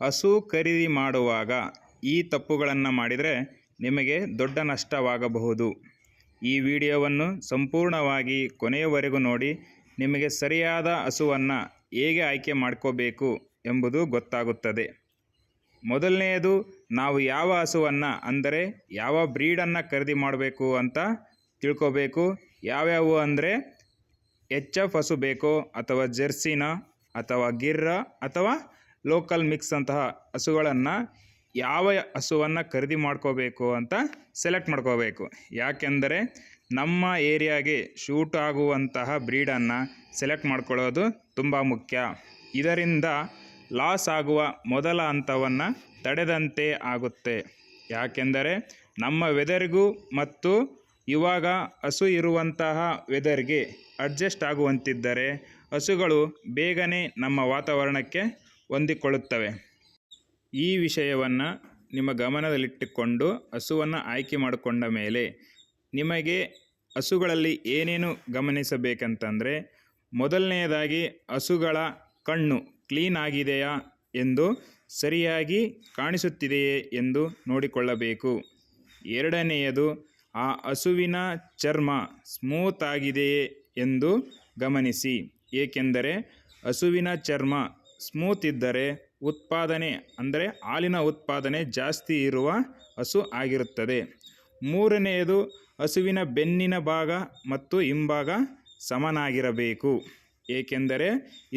ಹಸು ಖರೀದಿ ಮಾಡುವಾಗ ಈ ತಪ್ಪುಗಳನ್ನು ಮಾಡಿದರೆ ನಿಮಗೆ ದೊಡ್ಡ ನಷ್ಟವಾಗಬಹುದು. ಈ ವಿಡಿಯೋವನ್ನು ಸಂಪೂರ್ಣವಾಗಿ ಕೊನೆಯವರೆಗೂ ನೋಡಿ. ನಿಮಗೆ ಸರಿಯಾದ ಹಸುವನ್ನು ಹೇಗೆ ಆಯ್ಕೆ ಮಾಡ್ಕೋಬೇಕು ಎಂಬುದು ಗೊತ್ತಾಗುತ್ತದೆ. ಮೊದಲನೆಯದು, ನಾವು ಯಾವ ಹಸುವನ್ನು ಅಂದರೆ ಯಾವ ಬ್ರೀಡನ್ನು ಖರೀದಿ ಮಾಡಬೇಕು ಅಂತ ತಿಳ್ಕೋಬೇಕು. ಯಾವ್ಯಾವು ಅಂದರೆ HF ಹಸು ಬೇಕೋ ಅಥವಾ ಜೆರ್ಸಿನ ಅಥವಾ ಗಿರ್ರ ಅಥವಾ ಲೋಕಲ್ ಮಿಕ್ಸ್ ಅಂತಹ ಹಸುಗಳನ್ನು ಯಾವ ಹಸುವನ್ನು ಖರೀದಿ ಮಾಡ್ಕೋಬೇಕು ಅಂತ ಸೆಲೆಕ್ಟ್ ಮಾಡ್ಕೋಬೇಕು. ಯಾಕೆಂದರೆ ನಮ್ಮ ಏರಿಯಾಗೆ ಶೂಟ್ ಆಗುವಂತಹ ಬ್ರೀಡನ್ನು ಸೆಲೆಕ್ಟ್ ಮಾಡ್ಕೊಳ್ಳೋದು ತುಂಬ ಮುಖ್ಯ. ಇದರಿಂದ ಲಾಸ್ ಆಗುವ ಮೊದಲ ಹಂತವನ್ನು ತಡೆದಂತೆ ಆಗುತ್ತೆ. ಯಾಕೆಂದರೆ ನಮ್ಮ ವೆದರ್ಗೂ ಮತ್ತು ಇವಾಗ ಹಸು ಇರುವಂತಹ ವೆದರ್ಗೆ ಅಡ್ಜಸ್ಟ್ ಆಗುವಂತಿದ್ದರೆ ಹಸುಗಳು ಬೇಗನೆ ನಮ್ಮ ವಾತಾವರಣಕ್ಕೆ ಹೊಂದಿಕೊಳ್ಳುತ್ತವೆ. ಈ ವಿಷಯವನ್ನು ನಿಮ್ಮ ಗಮನದಲ್ಲಿಟ್ಟುಕೊಂಡು ಹಸುವನ್ನು ಆಯ್ಕೆ ಮಾಡಿಕೊಂಡ ಮೇಲೆ ನಿಮಗೆ ಹಸುಗಳಲ್ಲಿ ಏನೇನು ಗಮನಿಸಬೇಕಂತಂದರೆ, ಮೊದಲನೆಯದಾಗಿ ಹಸುಗಳ ಕಣ್ಣು ಕ್ಲೀನ್ ಆಗಿದೆಯಾ ಎಂದು, ಸರಿಯಾಗಿ ಕಾಣಿಸುತ್ತಿದೆಯೇ ಎಂದು ನೋಡಿಕೊಳ್ಳಬೇಕು. ಎರಡನೆಯದು, ಆ ಹಸುವಿನ ಚರ್ಮ ಸ್ಮೂತ್ ಆಗಿದೆಯೇ ಎಂದು ಗಮನಿಸಿ. ಏಕೆಂದರೆ ಹಸುವಿನ ಚರ್ಮ ಸ್ಮೂತ್ ಇದ್ದರೆ ಉತ್ಪಾದನೆ ಅಂದರೆ ಹಾಲಿನ ಉತ್ಪಾದನೆ ಜಾಸ್ತಿ ಇರುವ ಹಸು ಆಗಿರುತ್ತದೆ. ಮೂರನೆಯದು, ಹಸುವಿನ ಬೆನ್ನಿನ ಭಾಗ ಮತ್ತು ಹಿಂಭಾಗ ಸಮನಾಗಿರಬೇಕು. ಏಕೆಂದರೆ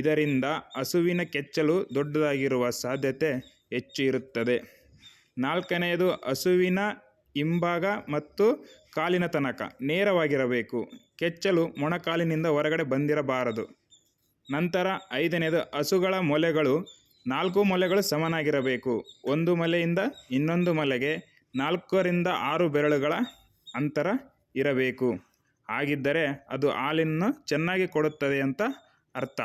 ಇದರಿಂದ ಹಸುವಿನ ಕೆಚ್ಚಲು ದೊಡ್ಡದಾಗಿರುವ ಸಾಧ್ಯತೆ ಹೆಚ್ಚು ಇರುತ್ತದೆ. ನಾಲ್ಕನೆಯದು, ಹಸುವಿನ ಹಿಂಭಾಗ ಮತ್ತು ಕಾಲಿನ ತನಕ ನೇರವಾಗಿರಬೇಕು. ಕೆಚ್ಚಲು ಮೊಣಕಾಲಿನಿಂದ ಹೊರಗಡೆ ಬಂದಿರಬಾರದು. ನಂತರ ಐದನೆಯದು, ಹಸುಗಳ ಮೊಲೆಗಳು 4 ಮೊಲೆಗಳು ಸಮನಾಗಿರಬೇಕು. ಒಂದು ಮೊಲೆಯಿಂದ ಇನ್ನೊಂದು ಮೊಲೆಗೆ 4 ರಿಂದ 6 ಬೆರಳುಗಳ ಅಂತರ ಇರಬೇಕು. ಹಾಗಿದ್ದರೆ ಅದು ಹಾಲನ್ನು ಚೆನ್ನಾಗಿ ಕೊಡುತ್ತದೆ ಅಂತ ಅರ್ಥ.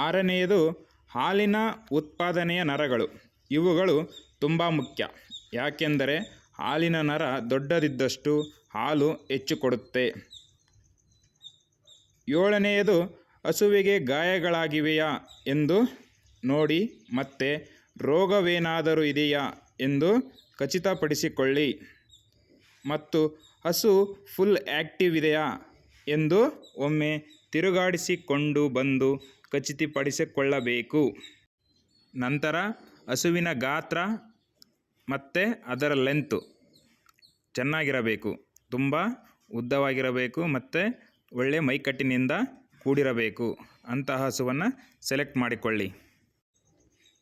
ಆರನೆಯದು, ಹಾಲಿನ ಉತ್ಪಾದನೆಯ ನರಗಳು. ಇವುಗಳು ತುಂಬ ಮುಖ್ಯ. ಯಾಕೆಂದರೆ ಹಾಲಿನ ನರ ದೊಡ್ಡದಿದ್ದಷ್ಟು ಹಾಲು ಹೆಚ್ಚು ಕೊಡುತ್ತೆ. ಏಳನೆಯದು, ಹಸುವಿಗೆ ಗಾಯಗಳಾಗಿವೆಯಾ ಎಂದು ನೋಡಿ ಮತ್ತು ರೋಗವೇನಾದರೂ ಇದೆಯಾ ಎಂದು ಖಚಿತಪಡಿಸಿಕೊಳ್ಳಿ. ಮತ್ತು ಹಸು ಫುಲ್ ಆ್ಯಕ್ಟಿವ್ ಇದೆಯಾ ಎಂದು ಒಮ್ಮೆ ತಿರುಗಾಡಿಸಿಕೊಂಡು ಬಂದು ಖಚಿತಪಡಿಸಿಕೊಳ್ಳಬೇಕು. ನಂತರ ಹಸುವಿನ ಗಾತ್ರ ಮತ್ತು ಅದರ ಲೆಂತು ಚೆನ್ನಾಗಿರಬೇಕು. ತುಂಬ ಉದ್ದವಾಗಿರಬೇಕು ಮತ್ತು ಒಳ್ಳೆಯ ಮೈಕಟ್ಟಿನಿಂದ ಕೂಡಿರಬೇಕು. ಅಂತಹ ಹಸುವನ್ನು ಸೆಲೆಕ್ಟ್ ಮಾಡಿಕೊಳ್ಳಿ.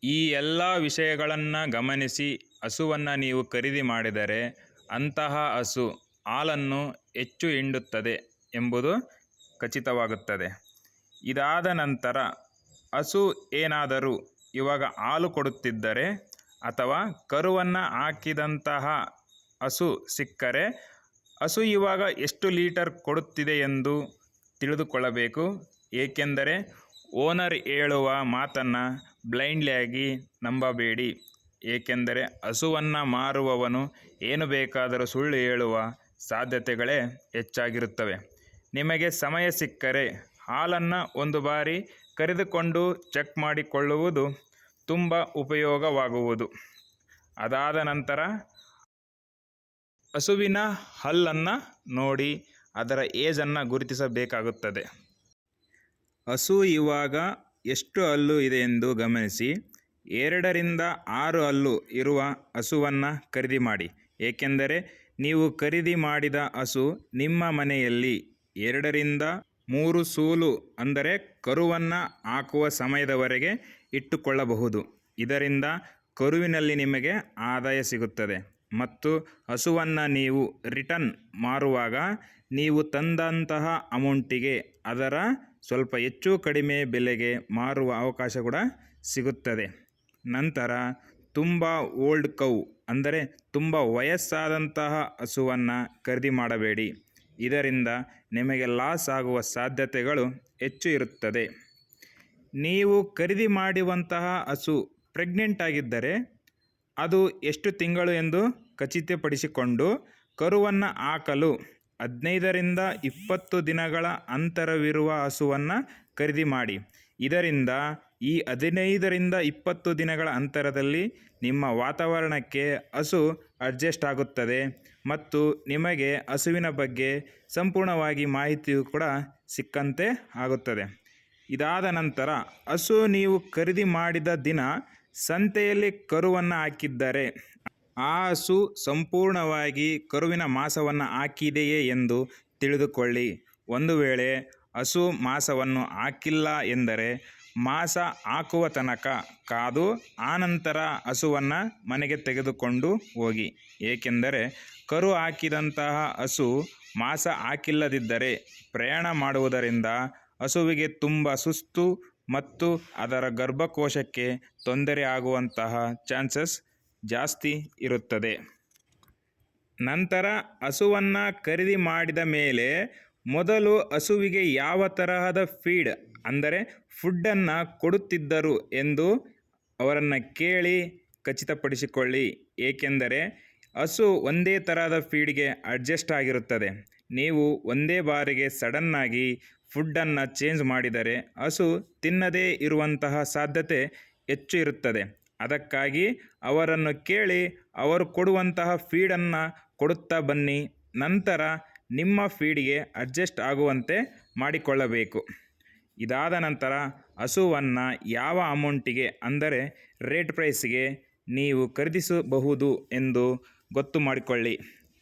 ಈ ಎಲ್ಲ ವಿಷಯಗಳನ್ನು ಗಮನಿಸಿ ಹಸುವನ್ನು ನೀವು ಖರೀದಿ ಮಾಡಿದರೆ ಅಂತಹ ಹಸು ಹಾಲನ್ನು ಹೆಚ್ಚು ಹಿಂಡುತ್ತದೆ ಎಂಬುದು ಖಚಿತವಾಗುತ್ತದೆ. ಇದಾದ ನಂತರ ಹಸು ಏನಾದರೂ ಇವಾಗ ಹಾಲು ಕೊಡುತ್ತಿದ್ದರೆ ಅಥವಾ ಕರುವನ್ನು ಹಾಕಿದಂತಹ ಹಸು ಸಿಕ್ಕರೆ ಹಸು ಇವಾಗ ಎಷ್ಟು ಲೀಟರ್ ಕೊಡುತ್ತಿದೆ ಎಂದು ತಿಳಿದುಕೊಳ್ಳಬೇಕು. ಏಕೆಂದರೆ ಓನರ್ ಹೇಳುವ ಮಾತನ್ನು ಬ್ಲೈಂಡ್ಲಿಯಾಗಿ ನಂಬಬೇಡಿ. ಏಕೆಂದರೆ ಹಸುವನ್ನು ಮಾರುವವನು ಏನು ಬೇಕಾದರೂ ಸುಳ್ಳು ಹೇಳುವ ಸಾಧ್ಯತೆಗಳೇ ಹೆಚ್ಚಾಗಿರುತ್ತವೆ. ನಿಮಗೆ ಸಮಯ ಸಿಕ್ಕರೆ ಹಾಲನ್ನು ಒಂದು ಬಾರಿ ಕರೆದುಕೊಂಡು ಚೆಕ್ ಮಾಡಿಕೊಳ್ಳುವುದು ತುಂಬ ಉಪಯೋಗವಾಗುವುದು. ಅದಾದ ನಂತರ ಹಸುವಿನ ಹಲ್ಲನ್ನು ನೋಡಿ ಅದರ ಏಜನ್ನು ಗುರುತಿಸಬೇಕಾಗುತ್ತದೆ. ಹಸು ಇವಾಗ ಎಷ್ಟು ಹಲ್ಲು ಇದೆ ಎಂದು ಗಮನಿಸಿ. 2 ರಿಂದ 6 ಹಲ್ಲು ಇರುವ ಹಸುವನ್ನು ಖರೀದಿ ಮಾಡಿ. ಏಕೆಂದರೆ ನೀವು ಖರೀದಿ ಮಾಡಿದ ಹಸು ನಿಮ್ಮ ಮನೆಯಲ್ಲಿ 2 ರಿಂದ 3 ಸೂಲು ಅಂದರೆ ಕರುವನ್ನು ಹಾಕುವ ಸಮಯದವರೆಗೆ ಇಟ್ಟುಕೊಳ್ಳಬಹುದು. ಇದರಿಂದ ಕರುವಿನಲ್ಲಿ ನಿಮಗೆ ಆದಾಯ ಸಿಗುತ್ತದೆ ಮತ್ತು ಹಸುವನ್ನು ನೀವು ರಿಟರ್ನ್ ಮಾರುವಾಗ ನೀವು ತಂದಂತಹ ಅಮೌಂಟಿಗೆ ಅದರ ಸ್ವಲ್ಪ ಹೆಚ್ಚು ಕಡಿಮೆ ಬೆಲೆಗೆ ಮಾರುವ ಅವಕಾಶ ಕೂಡ ಸಿಗುತ್ತದೆ. ನಂತರ ತುಂಬ ಓಲ್ಡ್ ಕೌ ಅಂದರೆ ತುಂಬ ವಯಸ್ಸಾದಂತಹ ಹಸುವನ್ನು ಖರೀದಿ ಮಾಡಬೇಡಿ. ಇದರಿಂದ ನಿಮಗೆ ಲಾಸ್ ಆಗುವ ಸಾಧ್ಯತೆಗಳು ಹೆಚ್ಚು ಇರುತ್ತದೆ. ನೀವು ಖರೀದಿ ಮಾಡುವಂತಹ ಹಸು ಪ್ರೆಗ್ನೆಂಟ್ ಆಗಿದ್ದರೆ ಅದು ಎಷ್ಟು ತಿಂಗಳು ಎಂದು ಖಚಿತಪಡಿಸಿಕೊಂಡು ಕರುವನ್ನು ಹಾಕಲು 15 ರಿಂದ 20 ದಿನಗಳ ಅಂತರವಿರುವ ಹಸುವನ್ನು ಖರೀದಿ ಮಾಡಿ. ಇದರಿಂದ ಈ 15ರಿಂದ 20 ದಿನಗಳ ಅಂತರದಲ್ಲಿ ನಿಮ್ಮ ವಾತಾವರಣಕ್ಕೆ ಹಸು ಅಡ್ಜಸ್ಟ್ ಆಗುತ್ತದೆ ಮತ್ತು ನಿಮಗೆ ಹಸುವಿನ ಬಗ್ಗೆ ಸಂಪೂರ್ಣವಾಗಿ ಮಾಹಿತಿಯು ಕೂಡ ಸಿಕ್ಕಂತೆ ಆಗುತ್ತದೆ. ಇದಾದ ನಂತರ ಹಸು ನೀವು ಖರೀದಿ ಮಾಡಿದ ದಿನ ಸಂತೆಯಲ್ಲಿ ಕರುವನ್ನು ಹಾಕಿದ್ದರೆ ಆ ಹಸು ಸಂಪೂರ್ಣವಾಗಿ ಕರುವಿನ ಮಾಂಸವನ್ನು ಹಾಕಿದೆಯೇ ಎಂದು ತಿಳಿದುಕೊಳ್ಳಿ. ಒಂದು ವೇಳೆ ಹಸು ಮಾಂಸವನ್ನು ಹಾಕಿಲ್ಲ ಎಂದರೆ ಮಾಂಸ ಹಾಕುವ ತನಕ ಕಾದು ಆನಂತರ ಹಸುವನ್ನು ಮನೆಗೆ ತೆಗೆದುಕೊಂಡು ಹೋಗಿ. ಏಕೆಂದರೆ ಕರು ಹಾಕಿದಂತಹ ಹಸು ಮಾಂಸ ಹಾಕಿಲ್ಲದಿದ್ದರೆ ಪ್ರಯಾಣ ಮಾಡುವುದರಿಂದ ಹಸುವಿಗೆ ತುಂಬ ಸುಸ್ತು ಮತ್ತು ಅದರ ಗರ್ಭಕೋಶಕ್ಕೆ ತೊಂದರೆ ಆಗುವಂತಹ ಚಾನ್ಸಸ್ ಜಾಸ್ತಿ ಇರುತ್ತದೆ. ನಂತರ ಹಸುವನ್ನು ಖರೀದಿ ಮಾಡಿದ ಮೇಲೆ ಮೊದಲು ಹಸುವಿಗೆ ಯಾವ ತರಹದ ಫೀಡ್ ಅಂದರೆ ಫುಡ್ಡನ್ನು ಕೊಡುತ್ತಿದ್ದರು ಎಂದು ಅವರನ್ನು ಕೇಳಿ ಖಚಿತಪಡಿಸಿಕೊಳ್ಳಿ. ಏಕೆಂದರೆ ಹಸು ಒಂದೇ ತರಹದ ಫೀಡ್ಗೆ ಅಡ್ಜಸ್ಟ್ ಆಗಿರುತ್ತದೆ. ನೀವು ಒಂದೇ ಬಾರಿಗೆ ಸಡನ್ನಾಗಿ ಫುಡ್ಡನ್ನು ಚೇಂಜ್ ಮಾಡಿದರೆ ಹಸು ತಿನ್ನದೇ ಇರುವಂತಹ ಸಾಧ್ಯತೆ ಹೆಚ್ಚು ಇರುತ್ತದೆ. ಅದಕ್ಕಾಗಿ ಅವರನ್ನು ಕೇಳಿ ಅವರು ಕೊಡುವಂತಹ ಫೀಡನ್ನು ಕೊಡುತ್ತಾ ಬನ್ನಿ. ನಂತರ ನಿಮ್ಮ ಫೀಡ್ಗೆ ಅಡ್ಜಸ್ಟ್ ಆಗುವಂತೆ ಮಾಡಿಕೊಳ್ಳಬೇಕು. ಇದಾದ ನಂತರ ಹಸುವನ್ನು ಯಾವ ಅಮೌಂಟಿಗೆ ಅಂದರೆ ರೇಟ್ ಪ್ರೈಸ್ಗೆ ನೀವು ಖರೀದಿಸಬಹುದು ಎಂದು ಗೊತ್ತು ಮಾಡಿಕೊಳ್ಳಿ.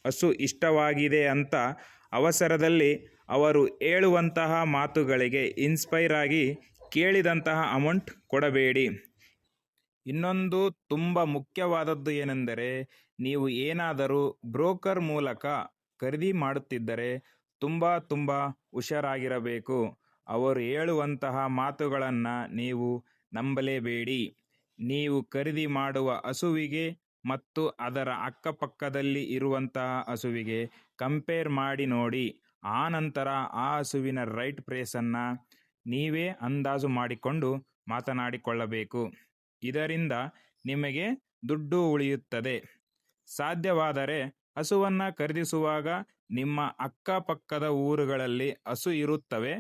ಹಸು ಇಷ್ಟವಾಗಿದೆ ಅಂತ ಅವಸರದಲ್ಲಿ ಅವರು ಹೇಳುವಂತಹ ಮಾತುಗಳಿಗೆ ಇನ್ಸ್ಪೈರ್ ಆಗಿ ಕೇಳಿದಂತಹ ಅಮೌಂಟ್ ಕೊಡಬೇಡಿ. ಇನ್ನೊಂದು ತುಂಬ ಮುಖ್ಯವಾದದ್ದು ಏನೆಂದರೆ, ನೀವು ಏನಾದರೂ ಬ್ರೋಕರ್ ಮೂಲಕ ಖರೀದಿ ಮಾಡುತ್ತಿದ್ದರೆ ತುಂಬ ಹುಷಾರಾಗಿರಬೇಕು. ಅವರು ಹೇಳುವಂತಹ ಮಾತುಗಳನ್ನು ನೀವು ನಂಬಲೇಬೇಡಿ. ನೀವು ಖರೀದಿ ಮಾಡುವ ಹಸುವಿಗೆ ಮತ್ತು ಅದರ ಅಕ್ಕಪಕ್ಕದಲ್ಲಿ ಇರುವಂತಹ ಹಸುವಿಗೆ ಕಂಪೇರ್ ಮಾಡಿ ನೋಡಿ. ಆ ನಂತರ ಆ ಹಸುವಿನ ರೈಟ್ ಪ್ರೈಸನ್ನು ನೀವೇ ಅಂದಾಜು ಮಾಡಿಕೊಂಡು ಮಾತನಾಡಿಕೊಳ್ಳಬೇಕು. ಇದರಿಂದ ನಿಮಗೆ ದುಡ್ಡು ಉಳಿಯುತ್ತದೆ. ಸಾಧ್ಯವಾದರೆ ಹಸುವನ್ನು ಖರೀದಿಸುವಾಗ ನಿಮ್ಮ ಅಕ್ಕಪಕ್ಕದ ಊರುಗಳಲ್ಲಿ ಹಸು ಇರುತ್ತವೆ.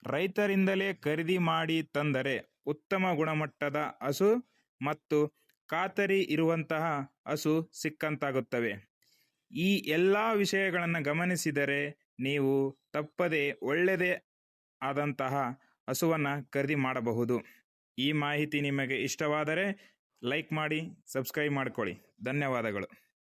ರೈತರಿಂದಲೇ ಖರೀದಿ ಮಾಡಿ ತಂದರೆ ಉತ್ತಮ ಗುಣಮಟ್ಟದ ಹಸು ಮತ್ತು ಖಾತರಿ ಇರುವಂತಹ ಹಸು ಸಿಕ್ಕಂತಾಗುತ್ತವೆ. ಈ ಎಲ್ಲ ವಿಷಯಗಳನ್ನು ಗಮನಿಸಿದರೆ ನೀವು ತಪ್ಪದೆ ಒಳ್ಳೆಯದೇ ಆದಂತಹ ಹಸುವನ್ನು ಖರೀದಿ ಮಾಡಬಹುದು. ಈ ಮಾಹಿತಿ ನಿಮಗೆ ಇಷ್ಟವಾದರೆ ಲೈಕ್ ಮಾಡಿ, ಸಬ್ಸ್ಕ್ರೈಬ್ ಮಾಡಿಕೊಳ್ಳಿ. ಧನ್ಯವಾದಗಳು.